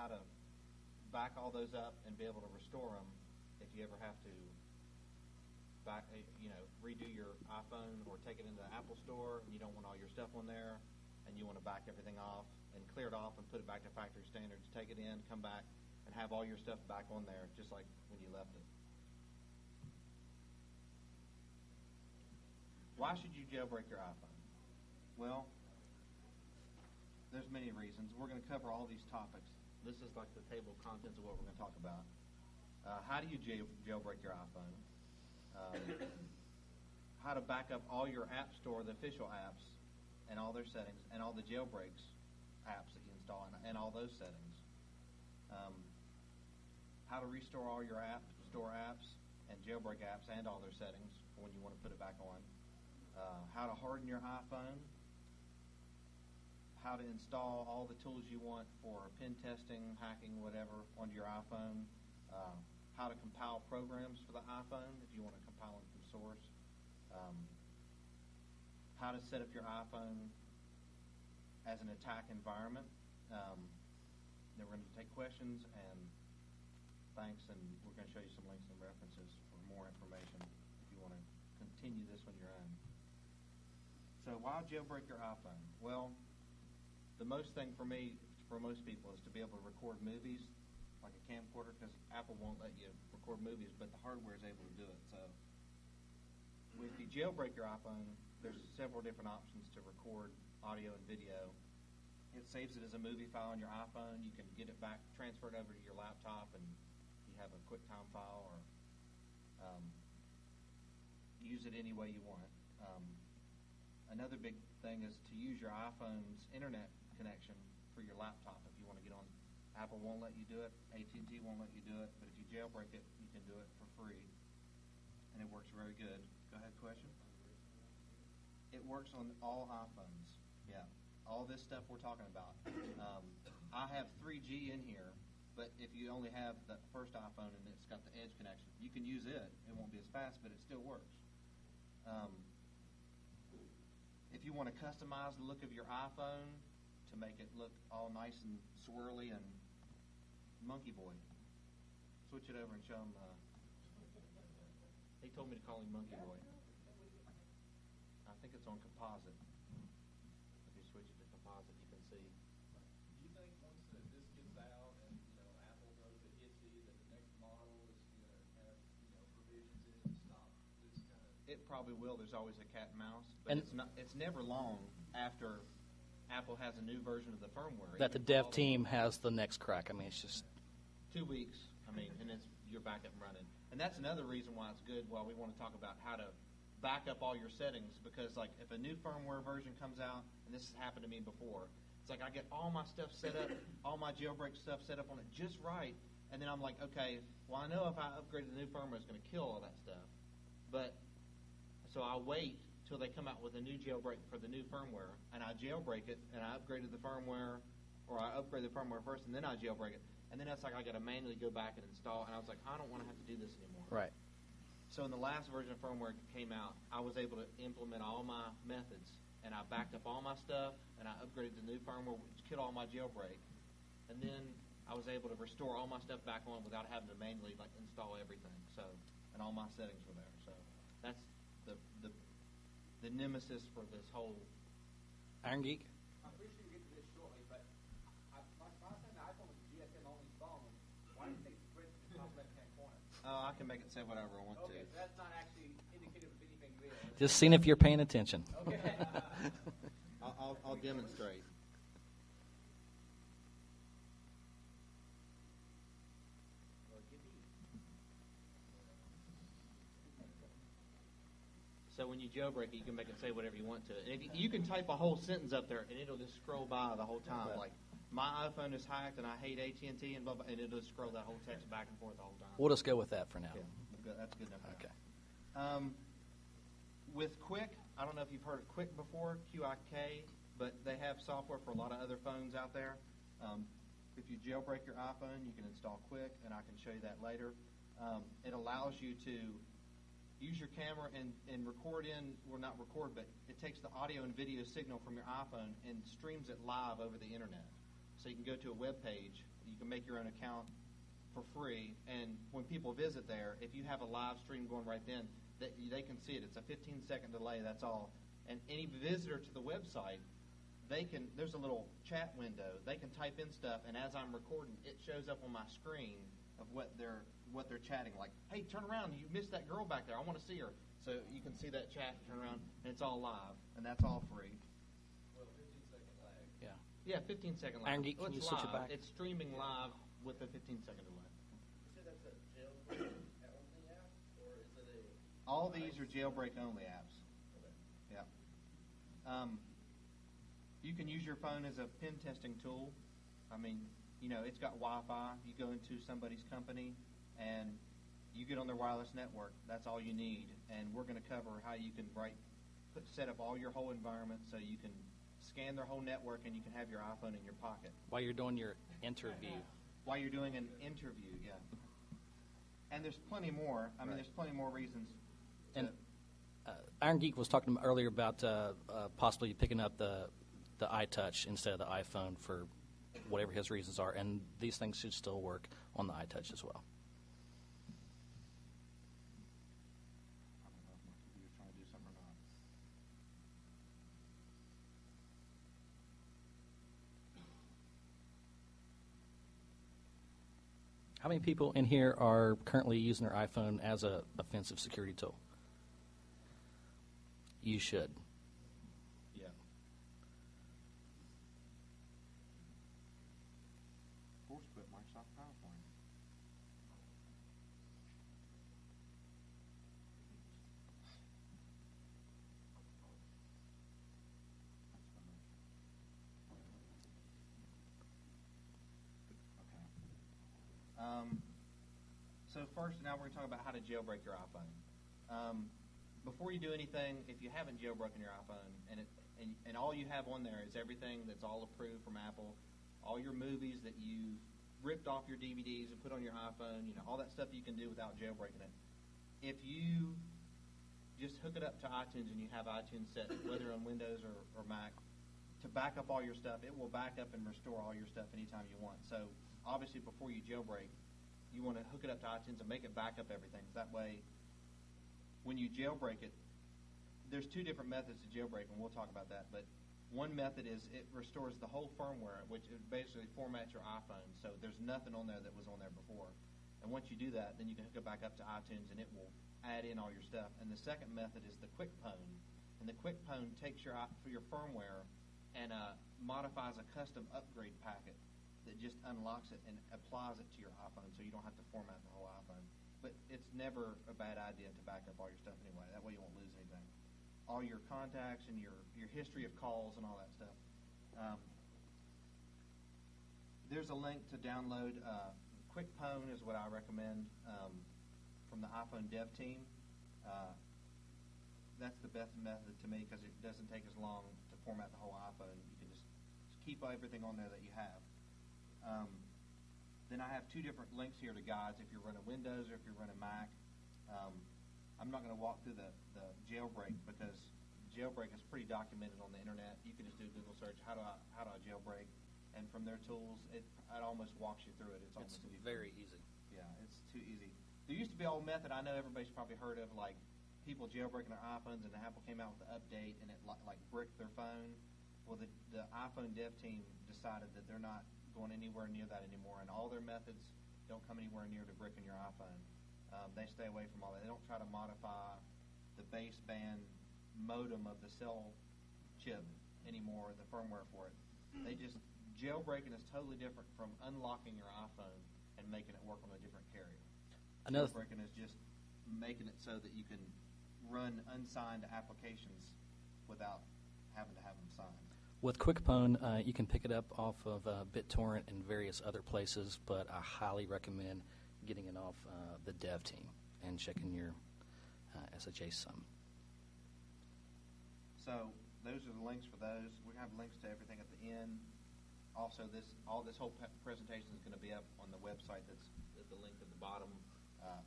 how to back all those up and be able to restore them if you ever have to redo your iPhone or take it into the Apple Store and you don't want all your stuff on there and you want to back everything off and clear it off and put it back to factory standards, take it in, come back, and have all your stuff back on there just like when you left it. Why should you jailbreak your iPhone? Well, there's many reasons. We're going to cover all these topics. This is like the table of contents of what we're going to talk about. How do you jailbreak your iPhone? How to back up all your App Store, the official apps, and all their settings, and all the jailbreaks apps that you install, and all those settings. How to restore all your App Store apps and jailbreak apps and all their settings when you want to put it back on. How to harden your iPhone. How to install all the tools you want for pen testing, hacking, whatever, onto your iPhone. How to compile programs for the iPhone if you want to compile them from source. How to set up your iPhone as an attack environment. Then we're going to take questions and thanks, and we're going to show you some links and references for more information if you want to continue this on your own. So why jailbreak your iPhone? Well, the most thing for most people, is to be able to record movies like a camcorder, because Apple won't let you record movies, but the hardware is able to do it. So if you jailbreak your iPhone, there's several different options to record audio and video. It saves it as a movie file on your iPhone. You can get it back, transfer it over to your laptop, and you have a QuickTime file, or use it any way you want. Another big thing is to use your iPhone's internet connection for your laptop if you want to get on. Apple won't let you do it. AT&T won't let you do it. But if you jailbreak it, you can do it for free. And it works very good. Go ahead, question? It works on all iPhones. Yeah. All this stuff we're talking about. I have 3G in here, but if you only have the first iPhone and it's got the Edge connection, you can use it. It won't be as fast, but it still works. If you want to customize the look of your iPhone to make it look all nice and swirly and monkey boy, switch it over and show him. He told me to call him monkey boy. I think it's on composite. If you switch it to composite, you can see. Do you think once this gets out and Apple knows it hits you, that the next model is going to have provisions in it to stop this kind of? It probably will. There's always a cat and mouse, but it's never long after Apple has a new version of the firmware that the dev team has the next crack. I mean, it's just 2 weeks. And you're back up and running. And that's another reason why it's good. Why we want to talk about how to back up all your settings, because like if a new firmware version comes out, and this has happened to me before, it's like I get all my stuff set up, all my jailbreak stuff set up on it just right, and then I'm like, okay, well I know if I upgrade to the new firmware, it's going to kill all that stuff. But so I wait till they come out with a new jailbreak for the new firmware, and I jailbreak it, and I upgraded the firmware, or I upgrade the firmware first, and then I jailbreak it. And then it's like I got to manually go back and install, and I was like, I don't want to have to do this anymore. right. So in the last version of firmware came out, I was able to implement all my methods, and I backed up all my stuff, and I upgraded the new firmware, which killed all my jailbreak. And then I was able to restore all my stuff back on without having to manually install everything. So, and all my settings were there. So that's the nemesis for this whole. Iron Geek. I'm pretty sure you get to this shortly, but my time the iPhone was a GSM only phone. Why didn't they switch to the top left-hand corner? I can make it say whatever I want to. Okay, so that's not actually indicative of anything real. Just seeing if you're paying attention. Okay. I'll demonstrate. So when you jailbreak it, you can make it say whatever you want to. And you can type a whole sentence up there, and it'll just scroll by the whole time. Like, my iPhone is hacked, and I hate AT&T, and blah, blah, and it'll just scroll that whole text back and forth the whole time. We'll just go with that for now. Yeah, that's good enough. Okay. With Quick, I don't know if you've heard of Quick before, QIK, but they have software for a lot of other phones out there. If you jailbreak your iPhone, you can install Quick, and I can show you that later. It allows you to use your camera and record not record, but it takes the audio and video signal from your iPhone and streams it live over the internet. So you can go to a web page, you You can make your own account for free, and when people visit there, if you have a live stream going right then, they can see it. It's a 15-second delay, that's all. And any visitor to the website, there's a little chat window. They can type in stuff, and as I'm recording, it shows up on my screen of what they're chatting. Like, hey, turn around, you missed that girl back there. I want to see her. So you can see that chat, turn around, and it's all live, and that's all free. Well, 15-second lag. Yeah. Yeah, 15-second live. Iron Geek, can you switch it back? It's streaming live with a 15-second delay. You said that's a jailbreak only app, or is it a... All these are jailbreak-only apps. Okay. Yeah. You can use your phone as a pen testing tool. I mean, it's got Wi-Fi. You go into somebody's company, and you get on their wireless network. That's all you need. And we're going to cover how you can set up all your whole environment so you can scan their whole network, and you can have your iPhone in your pocket. While you're doing your interview. While you're doing an interview, yeah. And there's plenty more. I mean, there's plenty more reasons. And Iron Geek was talking earlier about possibly picking up the iTouch instead of the iPhone for whatever his reasons are, and these things should still work on the iTouch as well. I don't know if my computer's trying to do something or not. How many people in here are currently using their iPhone as an offensive security tool? You should. Yeah. Force quit Microsoft PowerPoint. So first, now we're going to talk about how to jailbreak your iPhone. Before you do anything, if you haven't jailbroken your iPhone, and all you have on there is everything that's all approved from Apple, all your movies that you ripped off your DVDs and put on your iPhone, all that stuff you can do without jailbreaking it. If you just hook it up to iTunes and you have iTunes set, whether on Windows or Mac, to back up all your stuff, it will back up and restore all your stuff anytime you want. So obviously before you jailbreak, you want to hook it up to iTunes and make it back up everything. That way, when you jailbreak it, there's two different methods to jailbreak, and we'll talk about that. But one method is it restores the whole firmware, which is basically formats your iPhone. So there's nothing on there that was on there before. And once you do that, then you can hook it back up to iTunes, and it will add in all your stuff. And the second method is the quick pwn. And the quick pwn takes your firmware and modifies a custom upgrade packet that just unlocks it and applies it to your iPhone, so you don't have to format the whole iPhone. But it's never a bad idea to back up all your stuff anyway. That way you won't lose anything. All your contacts and your history of calls and all that stuff. There's a link to download. Quick pwn is what I recommend from the iPhone dev team. That's the best method to me because it doesn't take as long to format the whole iPhone. You can just keep everything on there that you have. Then I have two different links here to guides if you're running Windows or if you're running Mac. I'm not going to walk through the jailbreak because jailbreak is pretty documented on the internet. You can just do a Google search, how do I jailbreak? And from their tools, it almost walks you through it. It's almost very easy. Yeah, it's too easy. There used to be an old method I know everybody's probably heard of, like people jailbreaking their iPhones, and Apple came out with the update and it like bricked their phone. Well, the iPhone dev team decided that they're not going anywhere near that anymore, and all their methods don't come anywhere near to bricking your iPhone. They stay away from all that. They don't try to modify the baseband modem of the cell chip anymore, the firmware for it. They just, jailbreaking is totally different from unlocking your iPhone and making it work on a different carrier. Jailbreaking is just making it so that you can run unsigned applications without having to have them signed. With QuickPwn, you can pick it up off of BitTorrent and various other places, but I highly recommend getting it off the dev team and checking your SHA sum. So those are the links for those. We have links to everything at the end. Also, this whole presentation is going to be up on the website. That's at the link at the bottom.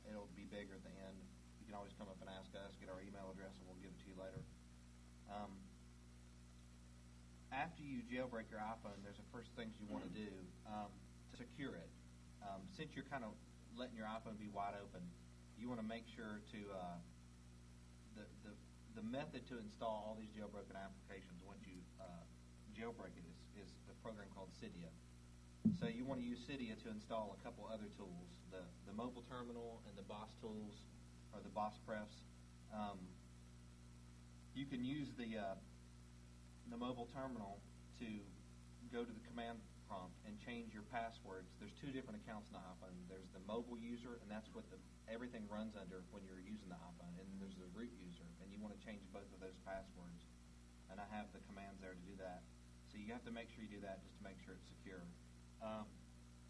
It'll be bigger at the end. You can always come up and ask us, get our email address, and we'll give it to you later. After you jailbreak your iPhone, there's the first things you want to do. To secure secure it. Since you're kind of letting your iPhone be wide open, you want to make sure to the method to install all these jailbroken applications once you jailbreak it is a program called Cydia. So you want to use Cydia to install a couple other tools, the mobile terminal and the BOSS tools, or the BOSS prefs. You can use the mobile terminal to go to the command prompt and change your passwords. There's two different accounts in the iPhone. There's the mobile user, and that's what everything runs under when you're using the iPhone, and then there's the root user, and you want to change both of those passwords. And I have the commands there to do that. So you have to make sure you do that just to make sure it's secure.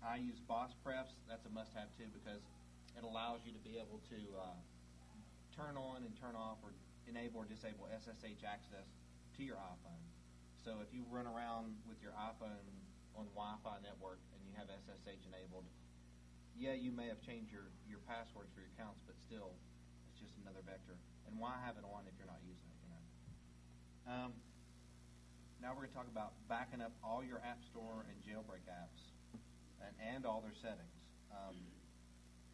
I use BOSS prefs. That's a must-have too, because it allows you to be able to turn on and turn off or enable or disable SSH access to your iPhone. So if you run around with your iPhone on Wi-Fi network and you have SSH enabled, yeah, you may have changed your passwords for your accounts, but still, it's just another vector. And why have it on if you're not using it? Now we're going to talk about backing up all your App Store and Jailbreak apps and all their settings.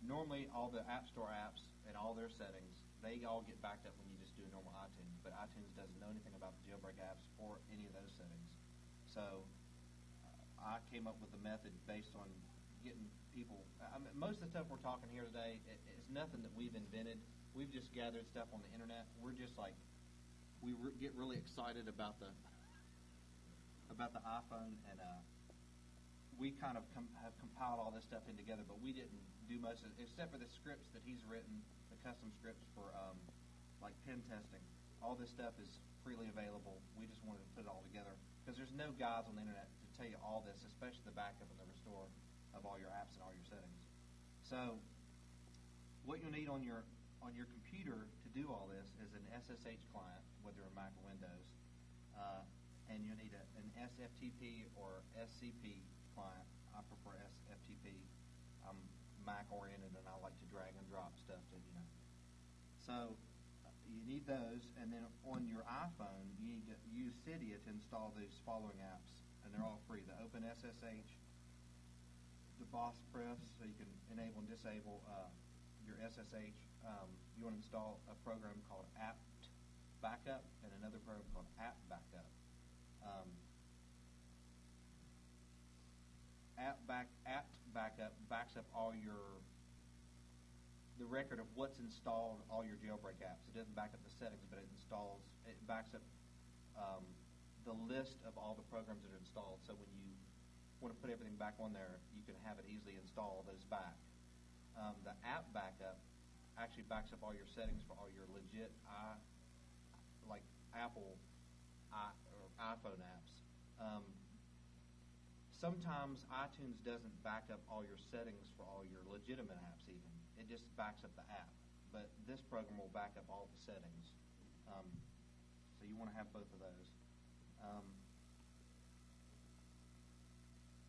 Normally, all the App Store apps and all their settings, they all get backed up when you just do a normal iTunes, but iTunes doesn't know anything about the jailbreak apps or any of those settings. So I came up with a method based on getting people. Most of the stuff we're talking here today is nothing that we've invented. We've just gathered stuff on the internet. We're just like get really excited about the iPhone, and we kind of have compiled all this stuff in together. But we didn't do most of it, except for the scripts that he's written, the custom scripts for like pen testing. All this stuff is freely available. We just wanted to put it all together because there's no guides on the internet to tell you all this, especially the backup and the restore of all your apps and all your settings. So what you'll need on your computer to do all this is an SSH client, whether in Mac or Windows, and you'll need an SFTP or SCP client. I prefer SFTP. I'm Mac oriented and I like to drag and drop stuff to. So you need those, and then on your iPhone you need to use Cydia to install these following apps, and they're all free: the OpenSSH, the BOSS prefs, so you can enable and disable your SSH. You want to install a program called App Backup and another program called App Backup. App Backup backs up all the record of what's installed, all your jailbreak apps. It doesn't back up the settings, but it backs up the list of all the programs that are installed. So when you want to put everything back on there, you can have it easily install those back. The App Backup actually backs up all your settings for all your legit like Apple or iPhone apps. Sometimes iTunes doesn't back up all your settings for all your legitimate apps even. It just backs up the app. But this program will back up all the settings. So you want to have both of those.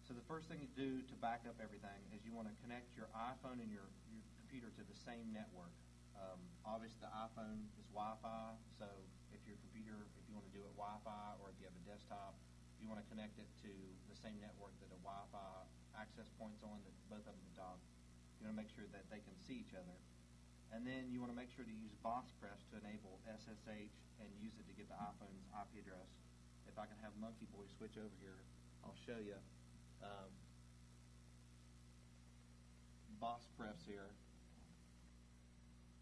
So the first thing you do to back up everything is you want to connect your iPhone and your computer to the same network. Obviously the iPhone is Wi-Fi, so if you want to do it Wi-Fi, or if you have a desktop, you want to connect it to the same network that a Wi-Fi access point's on, that both of them can talk. You want to make sure that they can see each other. And then you want to make sure to use BOSS prefs to enable SSH and use it to get the iPhone's IP address. If I can have Monkey Boy switch over here, I'll show you. BOSS prefs here.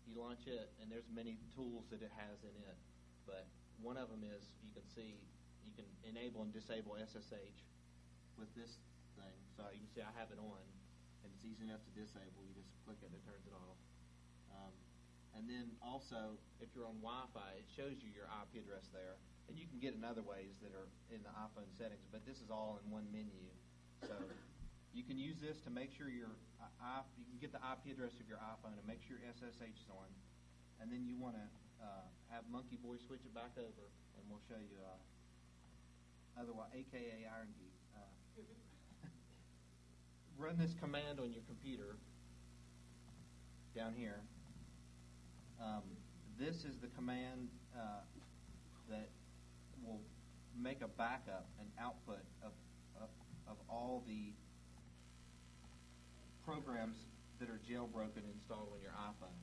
You launch it, and there's many tools that it has in it, but one of them is you can see you can enable and disable SSH with this thing. So you can see I have it on, and it's easy enough to disable. You just click it and it turns it off. And then also, if you're on Wi-Fi, it shows you your IP address there, and you can get it in other ways that are in the iPhone settings, but this is all in one menu. So you can use this to make sure you can get the IP address of your iPhone and make sure your SSH is on, and then you want to have Monkey Boy switch it back over, and we'll show you otherwise, AKA Iron Geek. Run this command on your computer down here. This is the command that will make a backup and output of all the programs that are jailbroken installed on your iPhone.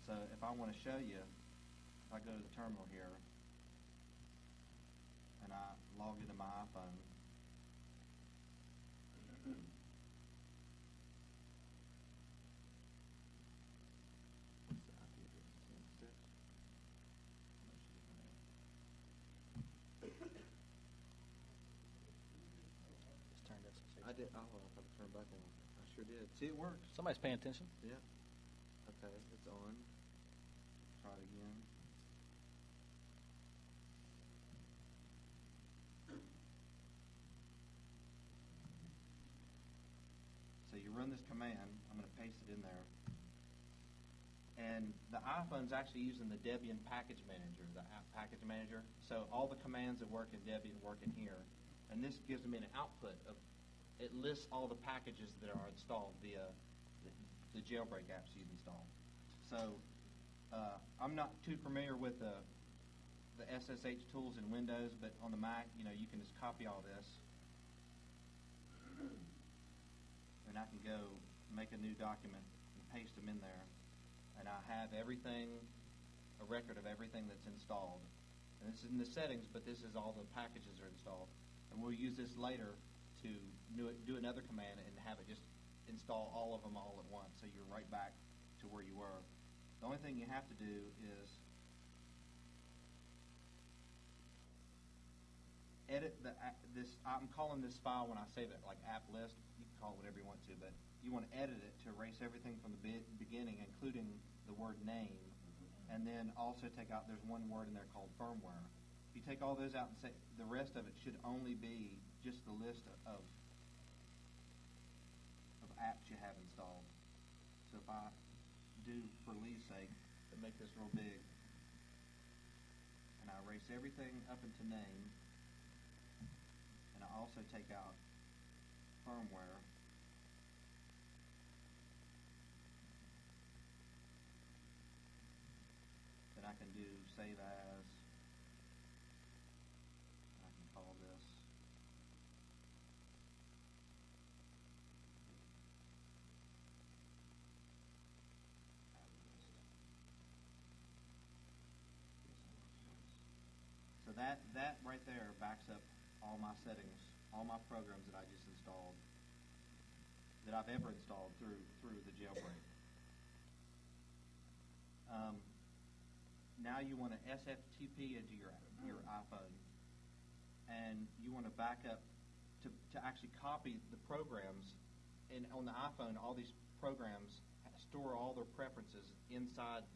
So if I want to show you, if I go to the terminal here and I log into my iPhone, what's the IP address? 10.6? Just turned SSH. I did. Oh, I thought it turned back on. I sure did. See, it works. Somebody's paying attention. Yeah. Okay, it's on. Try it again. So you run this command. I'm going to paste it in there. And the iPhone's actually using the Debian package manager, the app package manager. So all the commands that work in Debian work in here. And this gives me an output of, it lists all the packages that are installed via the jailbreak apps you've installed. So I'm not too familiar with the SSH tools in Windows, but on the Mac, you can just copy all this. And I can go make a new document and paste them in there. And I have everything, a record of everything that's installed. And this is in the settings, but this is all the packages are installed. And we'll use this later to do another command and have it just install all of them all at once, so you're right back to where you were. The only thing you have to do is edit this. I'm calling this file when I save it like app list. You can call it whatever you want to, but you want to edit it to erase everything from the beginning, including the word name, and then also take out. There's one word in there called firmware. If you take all those out and say the rest of it should only be just the list of apps you have installed. So if I do, for Lee's sake, to make this real big, and I erase everything up into name, and I also take out firmware, then I can do save as, I can call this So that right there backs up all my settings, all my programs that I just installed, that I've ever installed through the jailbreak. Now you want to SFTP into your iPhone, and you want to back up to actually copy the programs. And on the iPhone, all these programs store all their preferences inside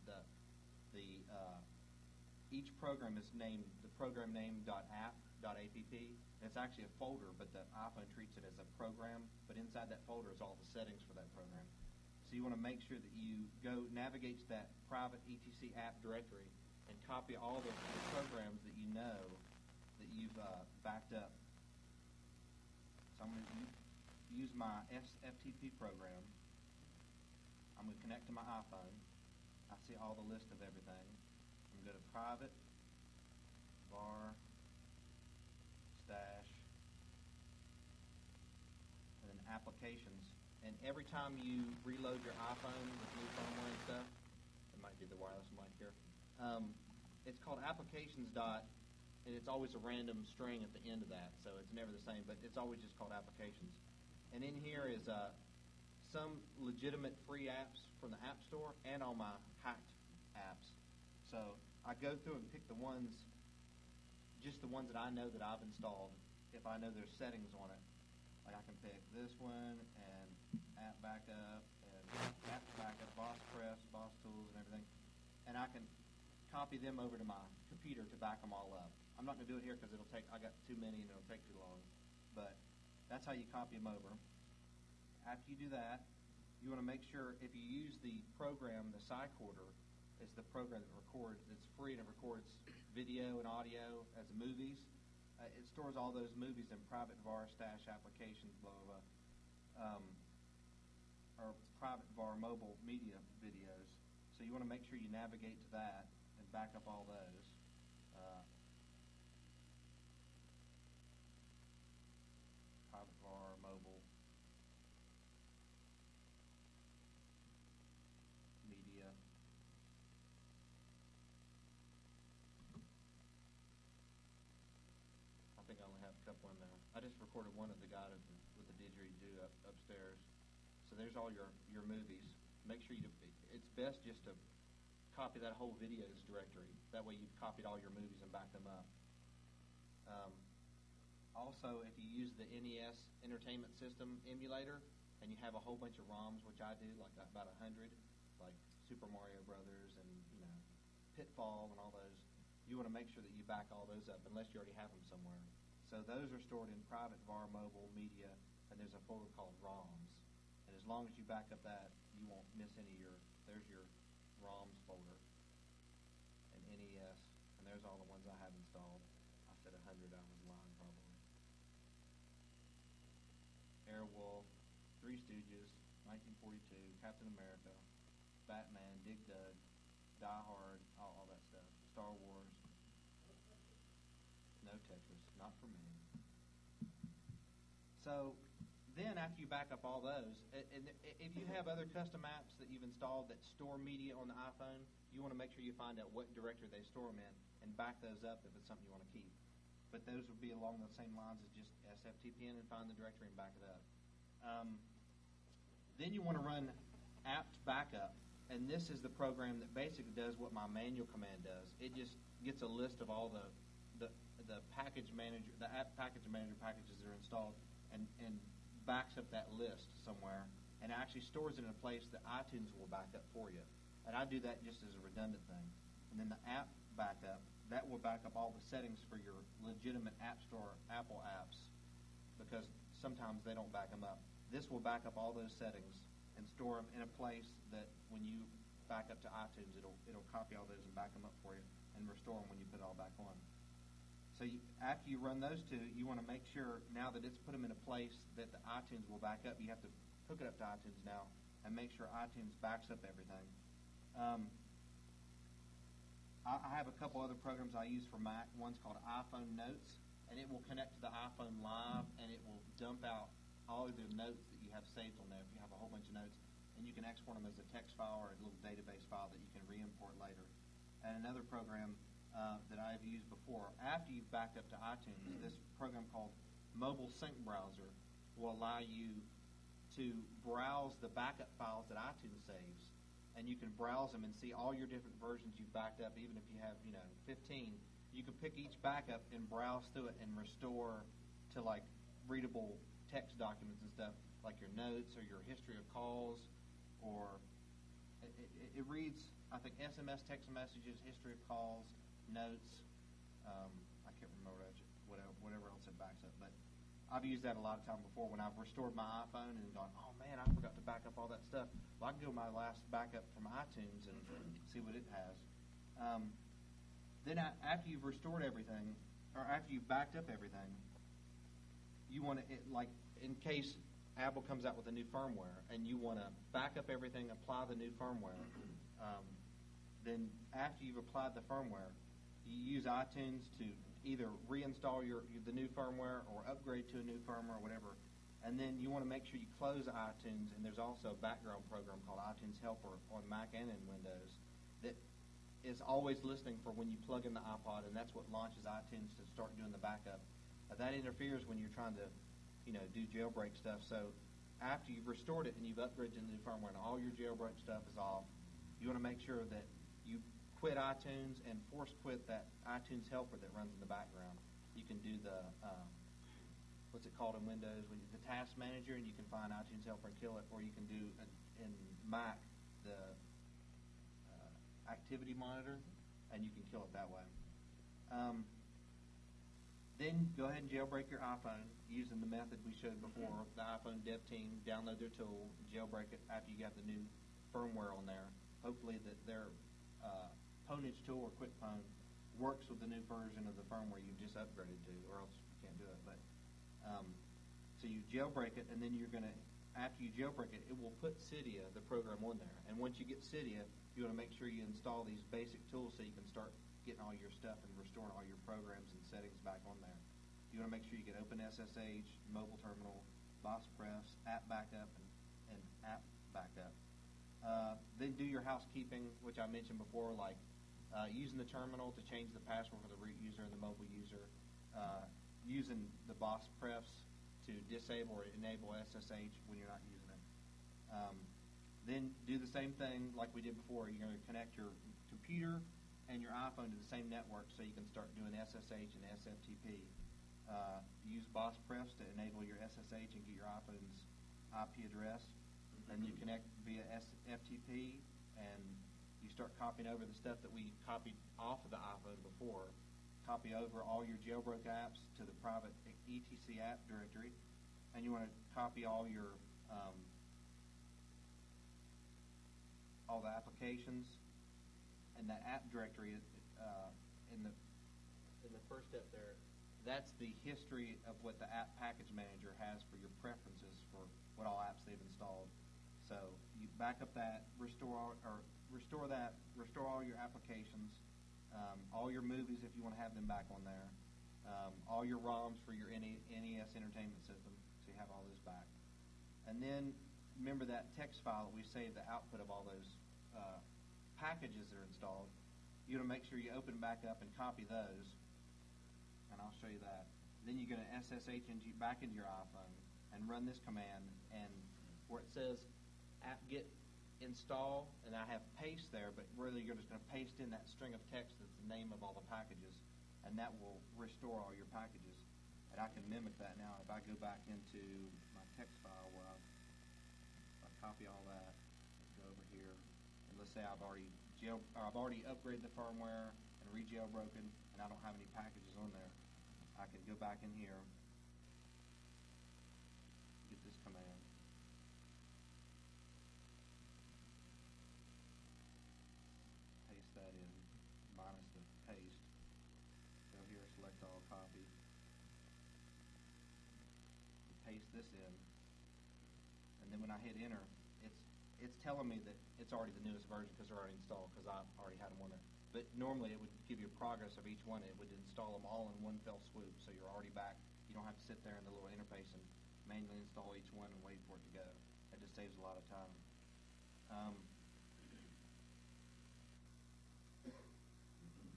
each program is named the program name .app.app. It's actually a folder, but the iPhone treats it as a program. But inside that folder is all the settings for that program. So you want to make sure that you navigate to that private etc app directory and copy all the programs that you know that you've backed up. So I'm going to use my SFTP program. I'm going to connect to my iPhone. I see all the list of everything. I'm going to go to private, var, stash, and then applications. And every time you reload your iPhone with new firmware and stuff, it might be the wireless mic here, it's called applications dot, and it's always a random string at the end of that, so it's never the same, but it's always just called applications. And in here is some legitimate free apps from the App Store and all my hacked apps. So I go through and pick the ones, just the ones that I know that I've installed, if I know there's settings on it. Like I can pick this one and app backup and app backup, boss press, boss tools, and everything. And I can copy them over to my computer to back them all up. I'm not going to do it here because I got too many and it'll take too long. But that's how you copy them over. After you do that, you want to make sure if you use the program, the Cycorder, it's the program that records, it's free and it records video and audio as movies. It stores all those movies in private var stash applications, blah, blah, blah, or private var mobile media videos. So you want to make sure you navigate to that and back up all those. Private var mobile recorded one of the guy with the didgeridoo upstairs. So there's all your movies. Make sure it's best just to copy that whole videos directory. That way you've copied all your movies and backed them up. Also, if you use the NES Entertainment System emulator and you have a whole bunch of ROMs, which I do, like about 100, like Super Mario Brothers and Pitfall and all those, you want to make sure that you back all those up unless you already have them somewhere. So those are stored in private var mobile media, and there's a folder called ROMs. And as long as you back up that, you won't miss any of there's your ROMs folder and NES, and there's all the ones I have installed. I said 100, I was lying probably. Airwolf, Three Stooges, 1942, Captain America, Batman, Dig Dug, Die Hard, all that stuff. Star Wars. No Tetris, not for me. So then after you back up all those, and if you have other custom apps that you've installed that store media on the iPhone, you want to make sure you find out what directory they store them in and back those up if it's something you want to keep. But those would be along the same lines as just SFTP in and find the directory and back it up. Then you want to run apt backup, and this is the program that basically does what my manual command does. It just gets a list of all the package manager, the app package manager packages that are installed, and backs up that list somewhere, and actually stores it in a place that iTunes will back up for you. And I do that just as a redundant thing. And then the app backup, that will back up all the settings for your legitimate App Store Apple apps, because sometimes they don't back them up. This will back up all those settings and store them in a place that when you back up to iTunes, it'll copy all those and back them up for you and restore them when you put it all back on. So after you run those two, you want to make sure now that it's put them in a place that the iTunes will back up. You have to hook it up to iTunes now and make sure iTunes backs up everything. I have a couple other programs I use for Mac. One's called iPhone Notes, and it will connect to the iPhone Live, and it will dump out all of the notes that you have saved on there if you have a whole bunch of notes, and you can export them as a text file or a little database file that you can re-import later. And another program that I've used before, after you've backed up to iTunes, this program called Mobile Sync Browser will allow you to browse the backup files that iTunes saves, and you can browse them and see all your different versions you've backed up. Even if you have 15, you can pick each backup and browse through it and restore to like readable text documents and stuff, like your notes or your history of calls, or it reads, I think, SMS, text messages, history of calls, notes. I can't remember whatever else it backs up, but I've used that a lot of time before when I've restored my iPhone and gone, oh man, I forgot to back up all that stuff. Well, I can go to my last backup from iTunes and see what it has. Then after you've restored everything, or after you've backed up everything, you want to, like in case Apple comes out with a new firmware and you want to back up everything, apply the new firmware, then after you've applied the firmware, you use iTunes to either reinstall the new firmware or upgrade to a new firmware or whatever. And then you want to make sure you close iTunes, and there's also a background program called iTunes Helper on Mac and in Windows that is always listening for when you plug in the iPod, and that's what launches iTunes to start doing the backup. That interferes when you're trying to do jailbreak stuff. So after you've restored it and you've upgraded to the new firmware and all your jailbreak stuff is off, you want to make sure that you quit iTunes and force quit that iTunes Helper that runs in the background. You can do the what's it called in Windows, the Task Manager, and you can find iTunes Helper and kill it, or you can do in Mac the Activity Monitor, and you can kill it that way. Then go ahead and jailbreak your iPhone using the method we showed before. The iPhone dev team download their tool, jailbreak it after you got the new firmware on there. Hopefully that their Ponage tool or QuickPwn works with the new version of the firmware you've just upgraded to, or else you can't do it. But so you jailbreak it, and then you're going to, after you jailbreak it, it will put Cydia, the program, on there. And once you get Cydia, you want to make sure you install these basic tools so you can start getting all your stuff and restoring all your programs and settings back on there. You want to make sure you get OpenSSH, Mobile Terminal, BossPress, App Backup, and App Backup. Then do your housekeeping, which I mentioned before, like using the terminal to change the password for the root user and the mobile user, using the BossPress to disable or enable SSH when you're not using it. Then do the same thing like we did before. You're going to connect your computer and your iPhone to the same network so you can start doing SSH and SFTP. Use BossPref to enable your SSH and get your iPhone's IP address. And you connect via SFTP, and you start copying over the stuff that we copied off of the iPhone before. Copy over all your jailbroke apps to the private etc app directory, and you want to copy all your all the applications and that app directory in the first step there. That's the history of what the app package manager has for your preferences for what all apps they've installed. So you back up that, restore all your applications, all your movies if you want to have them back on there, all your ROMs for your NES entertainment system, so you have all those back. And then remember that text file that we saved the output of all those packages that are installed. You're going to make sure you open back up and copy those, and I'll show you that. Then you're going to SSH back into your iPhone and run this command, and where it says apt-get install, and I have paste there, but really you're just going to paste in that string of text that's the name of all the packages, and that will restore all your packages. And I can mimic that now. If I go back into my text file where I copy all that, go over here, and let's say I've already upgraded the firmware and re-jailbroken, and I don't have any packages on there. I can go back in here, get this command. Paste that in, minus the paste. Go here, select all, copy. Paste this in, and then when I hit enter, it's telling me that it's already the newest version because they're already installed because I already had them on there. But normally it would give you a progress of each one. It would install them all in one fell swoop, so you're already back. You don't have to sit there in the little interface and manually install each one and wait for it to go. That just saves a lot of time.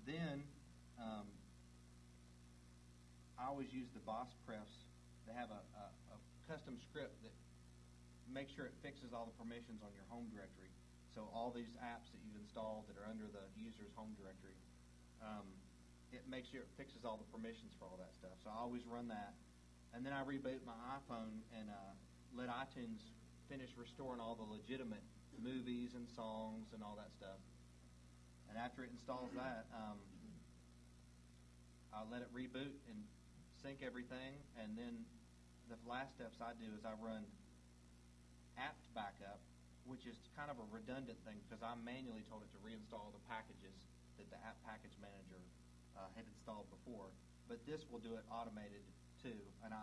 Then I always use the BossPref. They have a custom script that makes sure it fixes all the permissions on your home directory. So all these apps that you've installed that are under the user's home directory, it makes sure it fixes all the permissions for all that stuff. So I always run that. And then I reboot my iPhone and let iTunes finish restoring all the legitimate movies and songs and all that stuff. And after it installs that, I let it reboot and sync everything. And then the last steps I do is I run apt backup, which is kind of a redundant thing because I manually told it to reinstall the packages that the app package manager had installed before. But this will do it automated too. And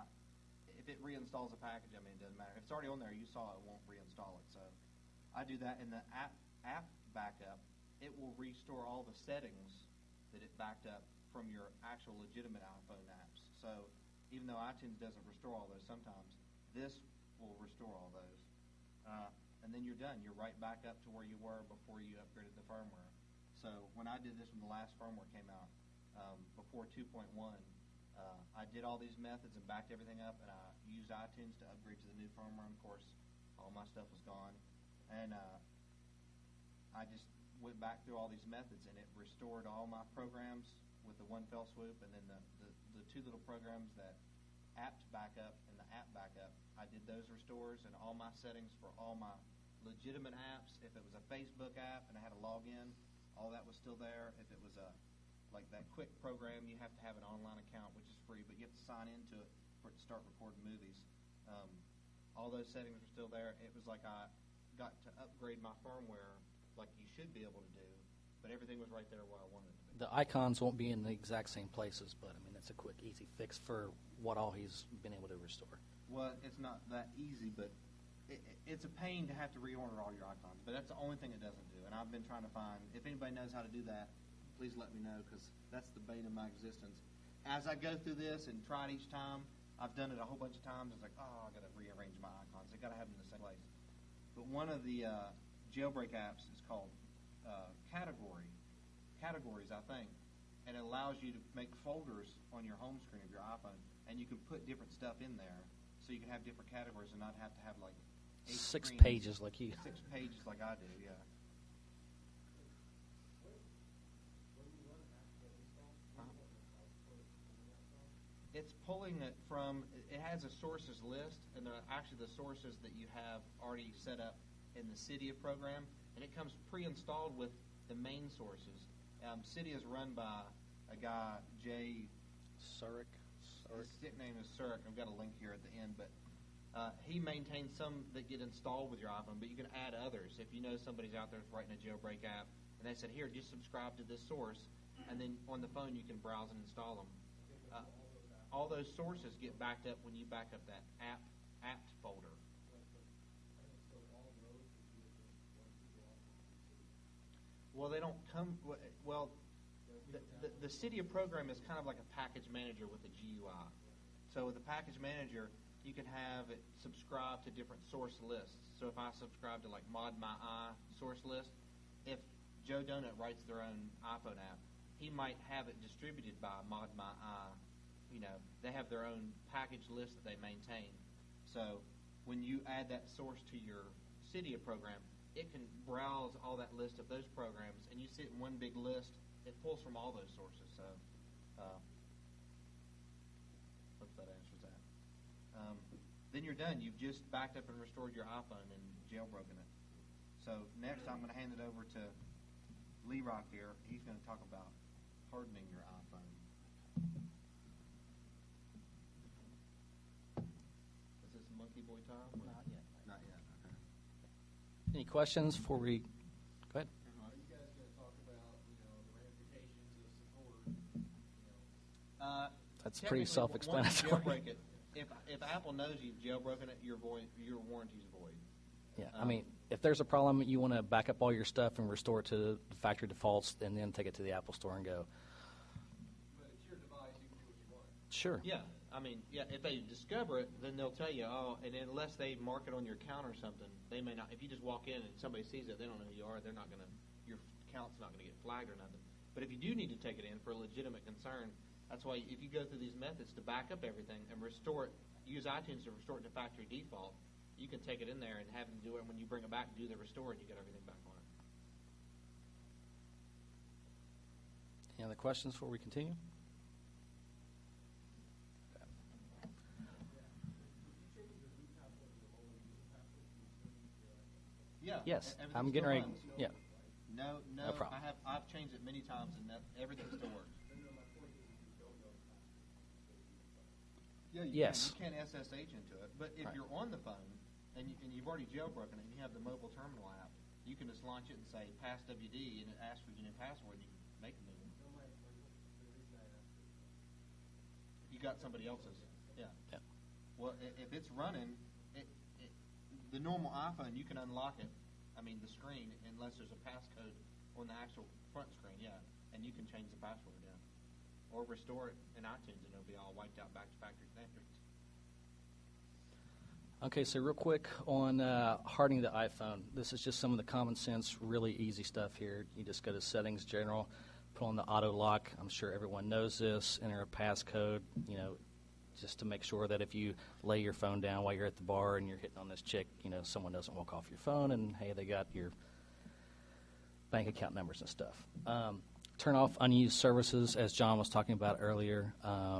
if it reinstalls a package, I mean, it doesn't matter. If it's already on there, you saw it won't reinstall it. So I do that. In the app backup, it will restore all the settings that it backed up from your actual legitimate iPhone apps. So even though iTunes doesn't restore all those sometimes, this will restore all those. And then you're done. You're right back up to where you were before you upgraded the firmware. So when I did this when the last firmware came out, before 2.1, I did all these methods and backed everything up, and I used iTunes to upgrade to the new firmware. And of course, all my stuff was gone. And I just went back through all these methods, and it restored all my programs with the one fell swoop, and then the two little programs, that apt backup and the app backup, I did those restores, and all my settings for all my legitimate apps. If it was a Facebook app and I had a login, all that was still there. If it was like that quick program, you have to have an online account, which is free, but you have to sign into it for it to start recording movies. All those settings were still there. It was like I got to upgrade my firmware like you should be able to do, but everything was right there where I wanted it to be. The icons won't be in the exact same places, but I mean, that's a quick, easy fix for what all he's been able to restore. Well, it's not that easy, but it's a pain to have to reorder all your icons, but that's the only thing it doesn't do. And I've been trying to find, if anybody knows how to do that, please let me know, because that's the bane of my existence. As I go through this and try it each time, I've done it a whole bunch of times. It's like, oh, I've got to rearrange my icons. I've got to have them in the same place. But one of the jailbreak apps is called Categories, I think, and it allows you to make folders on your home screen of your iPhone, and you can put different stuff in there. so you can have different categories and not have to have like 8 6 screens, pages like you. 6 pages like I do. Yeah. It's pulling it from, it has a sources list, and they're actually the sources that you have already set up in the Cydia program, and it comes pre-installed with the main sources. Cydia is run by a guy, Jay Surik. His nickname is Surik. I've got a link here at the end, but he maintains some that get installed with your iPhone, but you can add others. If you know somebody's out there writing a jailbreak app, and they said, here, just subscribe to this source, and then on the phone you can browse and install them. All those sources get backed up when you back up that apps folder. Well, they don't come. Well, the Cydia program is kind of like a package manager with a GUI. So with the package manager, you can have it subscribe to different source lists. So if I subscribe to like Mod My Eye source list, if Joe Donut writes their own iPhone app, he might have it distributed by Mod My Eye. You know, they have their own package list that they maintain. So when you add that source to your Cydia program, it can browse all that list of those programs, and you see it in one big list. It pulls from all those sources. So hope that answers that. Then you're done. You've just backed up and restored your iPhone and jailbroken it. So next I'm going to hand it over to Lee Rock here. He's going to talk about hardening your iPhone. Is this monkey boy time? Not yet. Not yet. Okay. Any questions before we go ahead? Are you guys going to talk about, the ramifications of support? That's pretty Technically, self-explanatory. once you jailbreak it, if Apple knows you've jailbroken it, your warranty's void. Yeah, I mean, if there's a problem, you want to back up all your stuff and restore it to the factory defaults, and then take it to the Apple Store and go. But it's your device, you can do what you want. Sure. Yeah, I mean, if they discover it, then they'll tell you, and unless they mark it on your account or something, they may not. If you just walk in and somebody sees it, they don't know who you are, they're not going to, your account's not going to get flagged or nothing. But if you do need to take it in for a legitimate concern, that's why if you go through these methods to back up everything and restore it, use iTunes to restore it to factory default, you can take it in there and have them do it. When you bring it back, do the restore, and you get everything back on it. Any other questions before we continue? Yeah. Yes, everything I'm getting still ready. runs. Yeah. No problem. I've changed it many times, and everything still works. Yeah, Yes. You can SSH into it, but if Right. you're on the phone and you've already jailbroken it and you have the mobile terminal app, you can just launch it and say pass WD, and it asks for your new password, and you can make a new one. You got somebody else's. Yeah. Yeah. Well, if it's running, the normal iPhone, you can unlock it. I mean, the screen, unless there's a passcode on the actual front screen, yeah, and you can change the password, yeah. Or restore it in iTunes, and it'll be all wiped out back to factory standards. Okay, so real quick on hardening the iPhone. This is just some of the common sense, really easy stuff here. You just go to Settings, General, put on the Auto Lock. I'm sure everyone knows this. Enter a passcode, just to make sure that if you lay your phone down while you're at the bar and you're hitting on this chick, someone doesn't walk off your phone and, hey, they got your bank account numbers and stuff. Turn off unused services, as John was talking about earlier,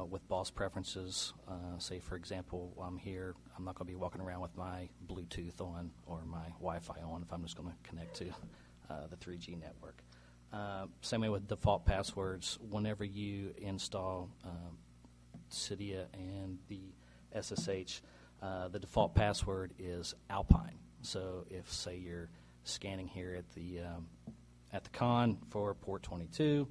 with boss preferences. Say, for example, while I'm here, I'm not going to be walking around with my Bluetooth on or my Wi-Fi on if I'm just going to connect to the 3G network. Same way with default passwords. Whenever you install Cydia and the SSH, the default password is Alpine. So if, say, you're scanning here at the con for port 22,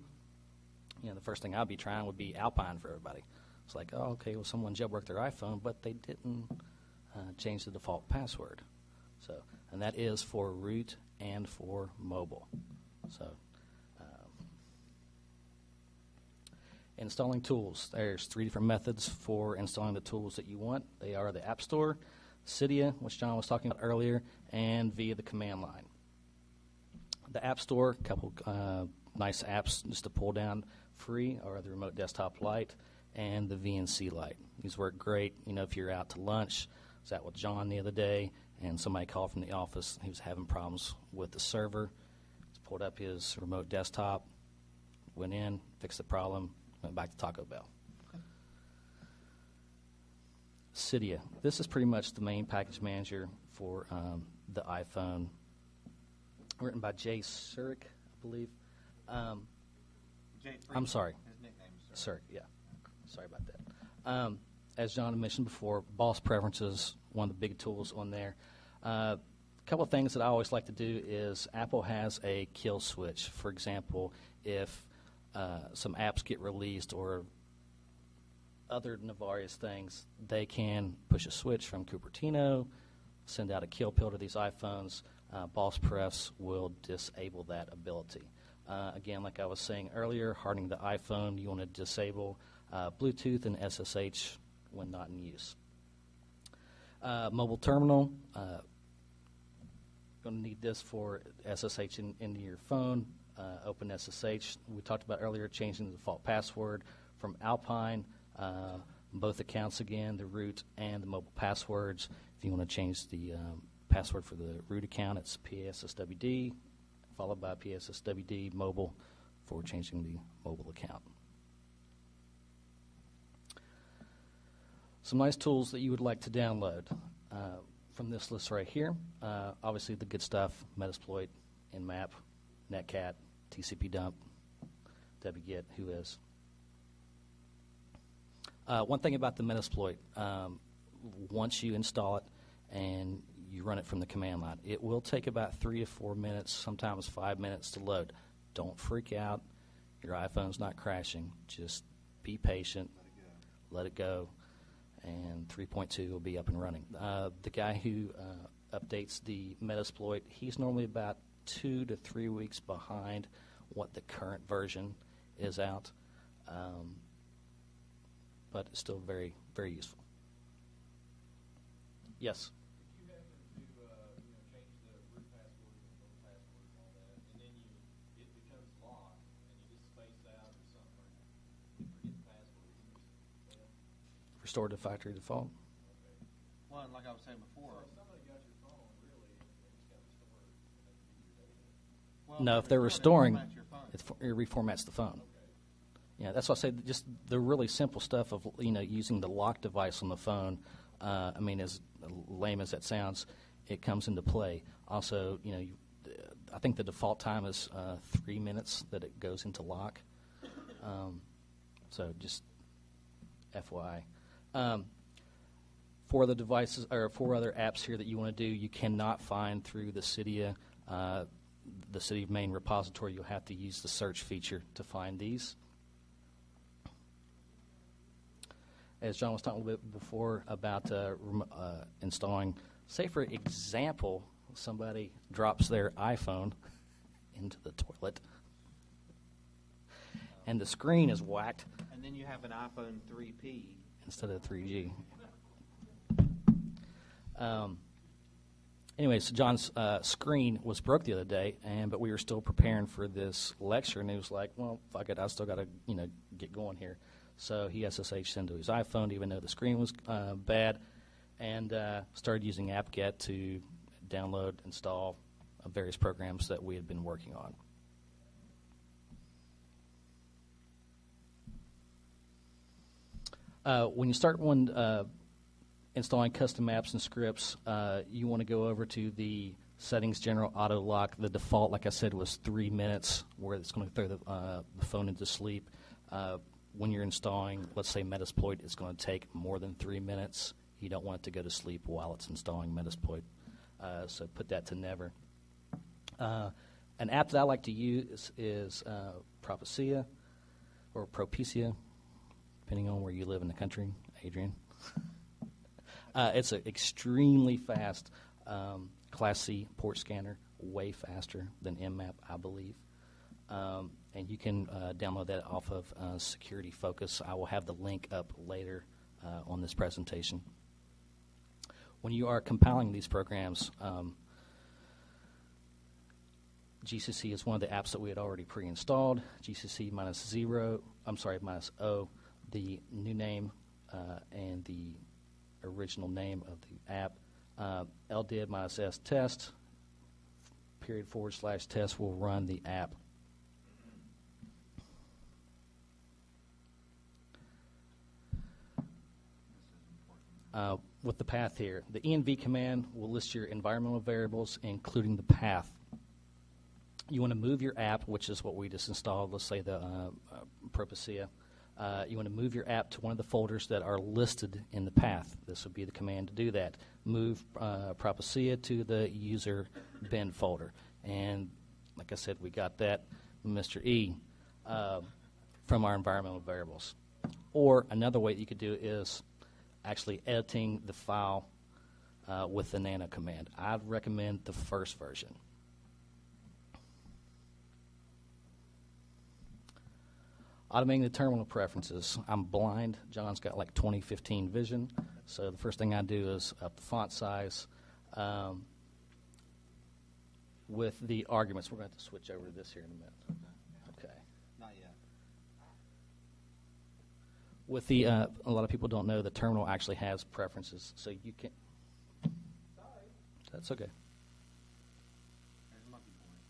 the first thing I'd be trying would be Alpine for everybody. It's like, oh, okay, well, someone jailbroke their iPhone, but they didn't change the default password. So, and that is for root and for mobile. So, installing tools. There's 3 different methods for installing the tools that you want. They are the App Store, Cydia, which John was talking about earlier, and via the command line. The App Store, a couple nice apps just to pull down free, or the Remote Desktop Lite, and the VNC light. These work great, if you're out to lunch. I was out with John the other day, and somebody called from the office. He was having problems with the server. He pulled up his remote desktop, went in, fixed the problem, went back to Taco Bell. Cydia. This is pretty much the main package manager for the iPhone. Written by Jay Surik, I believe. Jay I'm sorry. His nickname is Surik. Surik, yeah. Sorry about that. As John mentioned before, boss preferences, one of the big tools on there. A couple of things that I always like to do is Apple has a kill switch. For example, if some apps get released or other nefarious things, they can push a switch from Cupertino, send out a kill pill to these iPhones. Boss prefs will disable that ability. Again, like I was saying earlier, hardening the iPhone, you want to disable Bluetooth and SSH when not in use. Mobile terminal, going to need this for SSH into your phone. Open SSH. We talked about earlier changing the default password from Alpine. Both accounts again, the root and the mobile passwords. If you want to change the password for the root account, it's PSSWD, followed by PSSWD mobile for changing the mobile account. Some nice tools that you would like to download from this list right here. Obviously the good stuff, Metasploit, Nmap, Netcat, TCP dump, wget, whois. One thing about the Metasploit, once you install it and you run it from the command line, it will take about 3 to 4 minutes, sometimes 5 minutes to load. Don't freak out. Your iPhone's not crashing. Just be patient. Let it go. And 3.2 will be up and running. The guy who updates the Metasploit, he's normally about 2 to 3 weeks behind what the current version is out. But it's still very, very useful. Yes? If you happen to, change the root password and mobile password and all that, and then it becomes locked, and you just space out or something, you forget the password, you just fail. Restore to factory default. Okay. Well, and like I was saying before. So if somebody got your phone, really, they just got to restore it and they can give you your data. Well, No, if they're restoring, it reformats the phone. Okay. Yeah, that's why I say just the really simple stuff of using the lock device on the phone. I mean, as lame as that sounds, it comes into play. Also, I think the default time is 3 minutes that it goes into lock. So just FYI. 4 other devices or 4 other apps here that you want to do, you cannot find through the Cydia main repository. You'll have to use the search feature to find these. As John was talking a little bit before about installing, say for example, somebody drops their iPhone into the toilet and the screen is whacked. And then you have an iPhone 3P. Instead of 3G. Anyway, so John's screen was broke the other day, but we were still preparing for this lecture, and he was like, well, fuck it, I still got to get going here. So he SSH'd into his iPhone, even though the screen was bad, and started using apt-get to download, install various programs that we had been working on. When you start installing custom apps and scripts, you want to go over to the settings general auto lock. The default, like I said, was 3 minutes, where it's going to throw the phone into sleep. When you're installing, let's say Metasploit, it's going to take more than 3 minutes. You don't want it to go to sleep while it's installing Metasploit. So put that to never. An app that I like to use is Propecia, or Propecia, depending on where you live in the country, Adrian. It's an extremely fast Class C port scanner, way faster than Nmap, I believe. And you can download that off of Security Focus. I will have the link up later on this presentation. When you are compiling these programs, GCC is one of the apps that we had already pre-installed. GCC -0, -O the new name and the original name of the app. LDIB minus S test, period / test will run the app. With the path here, the env command will list your environmental variables, including the path. You want to move your app, which is what we just installed, let's say the Propicia. You want to move your app to one of the folders that are listed in the path. This would be the command to do that. Move Propicia to the user bin folder. And like I said, we got that, Mr. E, from our environmental variables. Or another way you could do is actually editing the file with the nano command. I'd recommend the first version. Automating the terminal preferences. I'm blind. John's got like 20/15 vision. So the first thing I do is up the font size. With the arguments, we're going to have to switch over to this here in a minute. Okay. Not yet. With the, a lot of people don't know the terminal actually has preferences, so you can. Sorry. That's okay. There's a monkey point.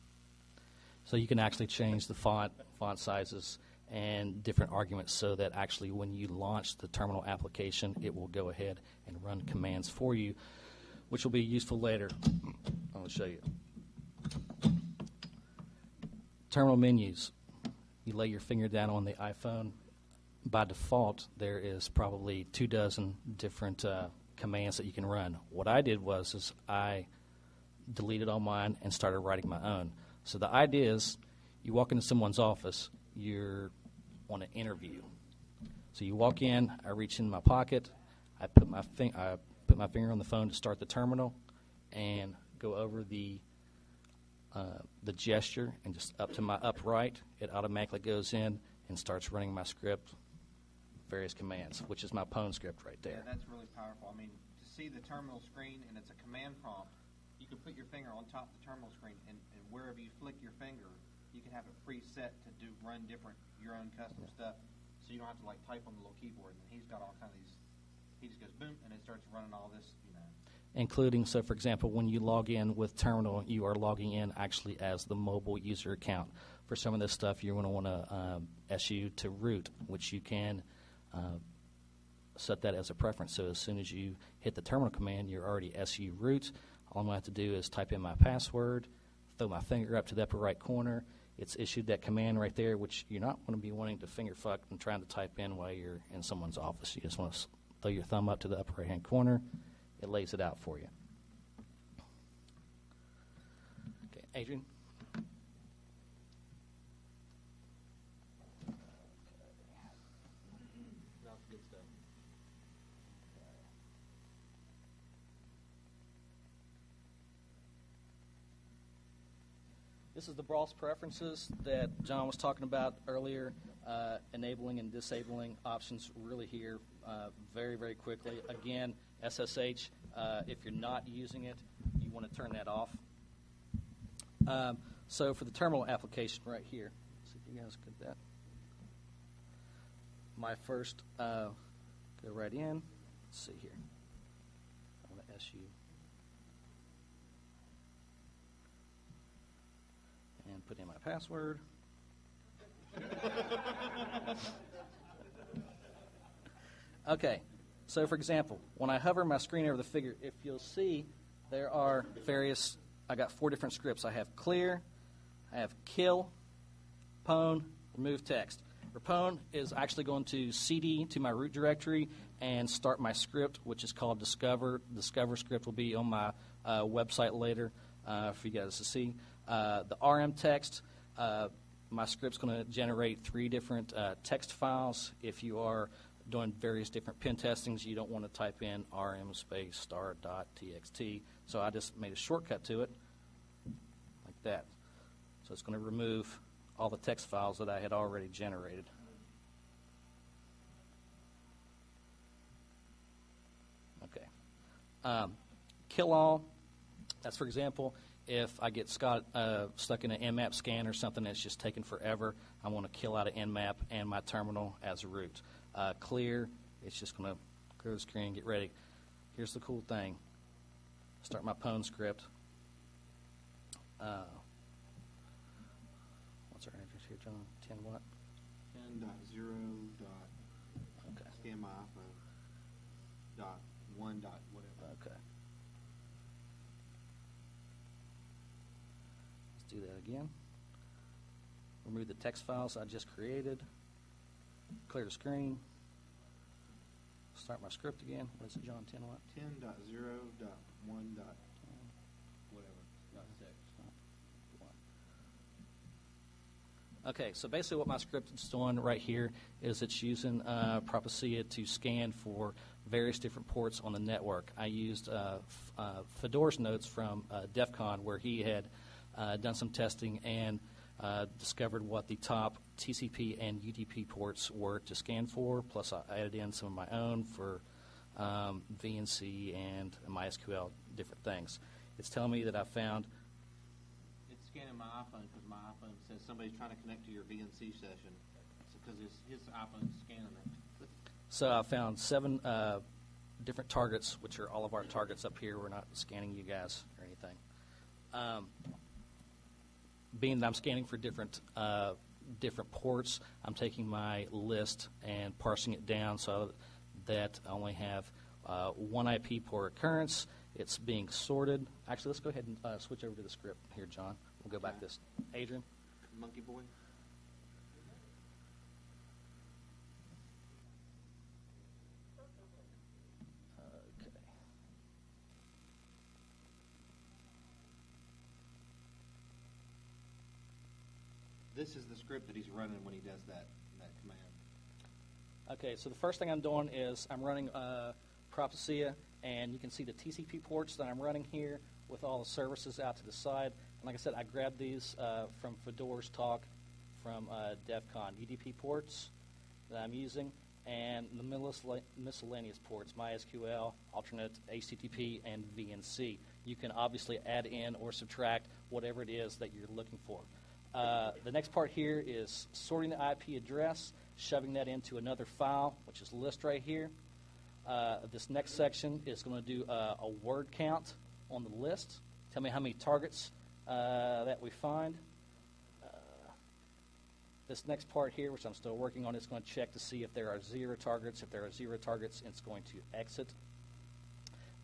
So you can actually change the font sizes and different arguments so that actually when you launch the terminal application, it will go ahead and run commands for you, which will be useful later. I'll show you. Terminal menus. You lay your finger down on the iPhone. By default, there is probably 24 different commands that you can run. What I did was I deleted all mine and started writing my own. So the idea is you walk into someone's office, you're on an interview. So you walk in, I reach in my pocket, I put my finger on the phone to start the terminal and go over the gesture and just up to my upright, it automatically goes in and starts running my script, various commands, which is my Pwn script right there. Yeah, that's really powerful. I mean, to see the terminal screen and it's a command prompt, you can put your finger on top of the terminal screen and wherever you flick your finger, you can have it preset to run your own custom stuff, so you don't have to like type on the little keyboard. And he's got all kind of these. He just goes boom, and it starts running all this, Including, so for example, when you log in with Terminal, you are logging in actually as the mobile user account. For some of this stuff, you're going to want to SU to root, which you can set that as a preference. So as soon as you hit the terminal command, you're already SU root. All I'm going to have to do is type in my password, throw my finger up to the upper right corner. It's issued that command right there, which you're not going to be wanting to finger fuck and trying to type in while you're in someone's office. You just want to throw your thumb up to the upper right-hand corner. It lays it out for you. Okay, Adrian? This is the browse preferences that John was talking about earlier, enabling and disabling options really here very, very quickly. Again, SSH, if you're not using it, you want to turn that off. So for the terminal application right here, see if you guys get that. My first, go right in. Let's see here. I want to SU. And put in my password. Okay, so for example, when I hover my screen over the figure, if you'll see, there are various, I got 4 different scripts. I have clear, I have kill, pwn, remove text. Pwn is actually going to cd to my root directory and start my script, which is called discover. Discover script will be on my website later for you guys to see. The RM text, my script's going to generate 3 different text files. If you are doing various different pen testings, you don't want to type in rm space star.txt. So I just made a shortcut to it like that. So it's going to remove all the text files that I had already generated. Okay. Kill all. That's, for example, if I get stuck in an Nmap scan or something that's just taking forever, I want to kill out an Nmap and my terminal as a root. clear. It's just going to clear the screen, get ready. Here's the cool thing. Start my pwn script. What's our address here, John? 10 what? 10.0. Okay. Scan my iPhone. Dot 1. Dot whatever. Okay. Let's do that again. Remove the text files I just created. Clear the screen. Start my script again. What is it, John? 10 what? 10.0. Dot 1. Dot whatever. Dot 6. Okay, so basically what my script is doing right here is it's using Propecia to scan for various different ports on the network. I used Fedora's notes from DEF CON, where he had done some testing and discovered what the top TCP and UDP ports were to scan for, plus I added in some of my own for VNC and MySQL, different things. It's telling me that I found... It's scanning my iPhone because my iPhone says somebody's trying to connect to your VNC session because his iPhone's scanning it. So I found 7 different targets, which are all of our targets up here. We're not scanning you guys or anything. Being that I'm scanning for different ports, I'm taking my list and parsing it down so that I only have one IP port occurrence. It's being sorted. Actually, let's go ahead and switch over to the script here, John. We'll go back this. Adrian? Monkey boy. Okay. This is the script that he's running when he does that command. Okay, so the first thing I'm doing is I'm running Propecia, and you can see the TCP ports that I'm running here with all the services out to the side. And like I said, I grabbed these from Fedora's talk from DEF CON. UDP ports that I'm using, and the miscellaneous ports, MySQL, alternate HTTP, and VNC. You can obviously add in or subtract whatever it is that you're looking for. The next part here is sorting the IP address, shoving that into another file, which is list right here. This next section is going to do a word count on the list. Tell me how many targets that we find. This next part here, which I'm still working on, is going to check to see if there are 0 targets. If there are 0 targets, it's going to exit.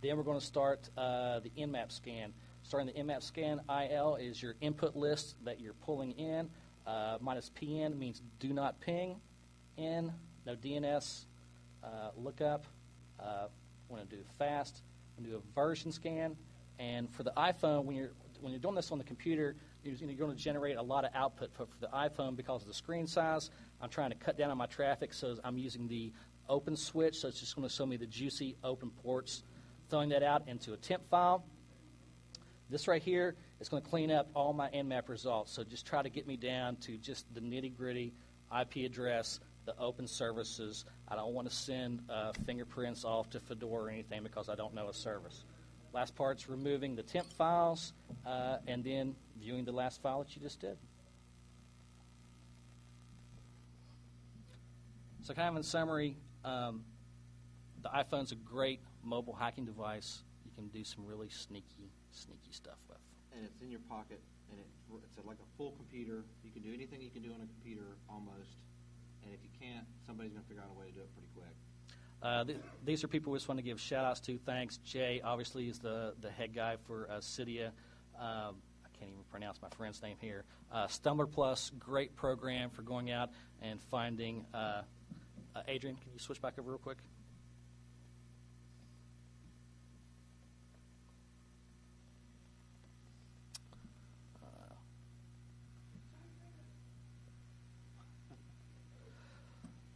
Then we're going to start the Nmap scan. Starting the Nmap scan, IL is your input list that you're pulling in. Minus PN means do not ping. N, no DNS lookup. We're going to do fast. We're going to do a version scan. And for the iPhone, when you're doing this on the computer, you're going to generate a lot of output. For the iPhone, because of the screen size, I'm trying to cut down on my traffic, so I'm using the open switch, so it's just going to show me the juicy open ports. Throwing that out into a temp file. This right here is going to clean up all my Nmap results, so just try to get me down to just the nitty-gritty IP address, the open services. I don't want to send fingerprints off to Fedora or anything because I don't know a service. Last part's removing the temp files and then viewing the last file that you just did. So kind of in summary, the iPhone's a great mobile hacking device. You can do some really sneaky stuff with. And it's in your pocket, and it's like a full computer. You can do anything you can do on a computer almost. And if you can't, somebody's going to figure out a way to do it pretty quick. These are people we just want to give shout-outs to. Thanks. Jay, obviously, is the head guy for Cydia. I can't even pronounce my friend's name here. Stumbler Plus, great program for going out and finding. Adrian, can you switch back over real quick?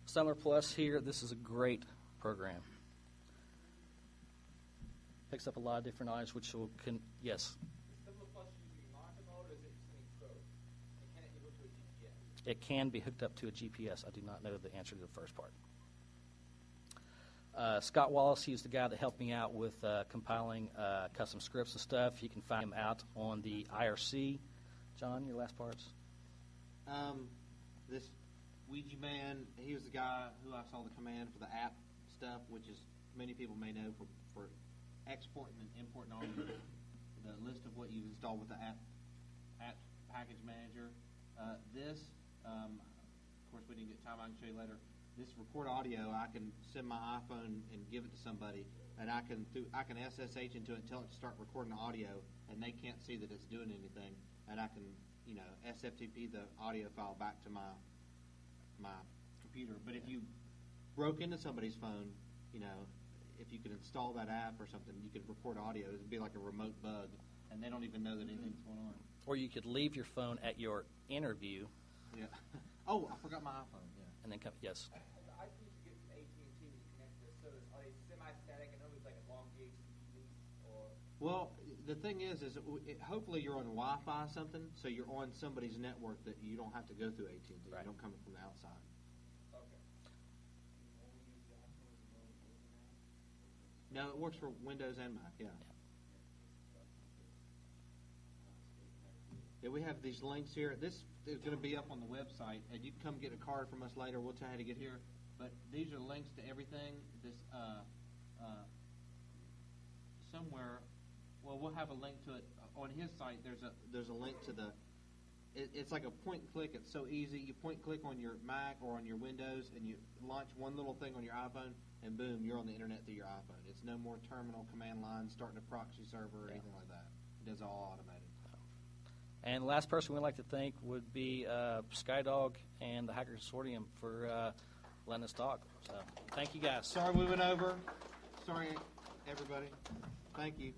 Stumbler Plus here, this is a great program. Picks up a lot of different knowledge, which will, yes? Is Stumbler Plus using market mode, or is it sending code? And can it be hooked to a GPS? It can be hooked up to a GPS. I do not know the answer to the first part. Scott Wallace, he's the guy that helped me out with compiling custom scripts and stuff. You can find him out on the IRC. John, your last parts? Ouija Man, he was the guy who I saw the command for the app stuff, which is many people may know for exporting and importing all the list of what you've installed with the app package manager. Of course, we didn't get time. I can show you later. This record audio, I can send my iPhone and give it to somebody, and I can SSH into it and tell it to start recording the audio, and they can't see that it's doing anything, and I can SFTP the audio file back to my computer. But if you broke into somebody's phone, if you could install that app or something, you could record audio. It would be like a remote bug, and they don't even know that anything's going on. Or you could leave your phone at your interview. Yeah. Oh, I forgot my iPhone. Yeah. And then come. Yes. The iPhone you get from AT&T when you connect to the service, are they semi-static? I know it's like a long DHCP or. Well, the thing is hopefully you're on Wi-Fi or something, so you're on somebody's network that you don't have to go through AT&T. Right. You don't come from the outside. Okay. No, it works for Windows and Mac. Yeah. Yeah, we have these links here. This is going to be up on the website, and you can come get a card from us later. We'll tell you how to get here. But these are links to everything. This somewhere, well, we'll have a link to it on his site. There's a link to the. It's like a point and click. It's so easy. You point and click on your Mac or on your Windows, and you launch one little thing on your iPhone, and boom, you're on the internet through your iPhone. It's no more terminal command line starting a proxy server or anything like that. It does all automated. And the last person we'd like to thank would be Skydog and the Hacker Consortium for letting us talk. So thank you guys. Sorry we went over. Sorry, everybody. Thank you.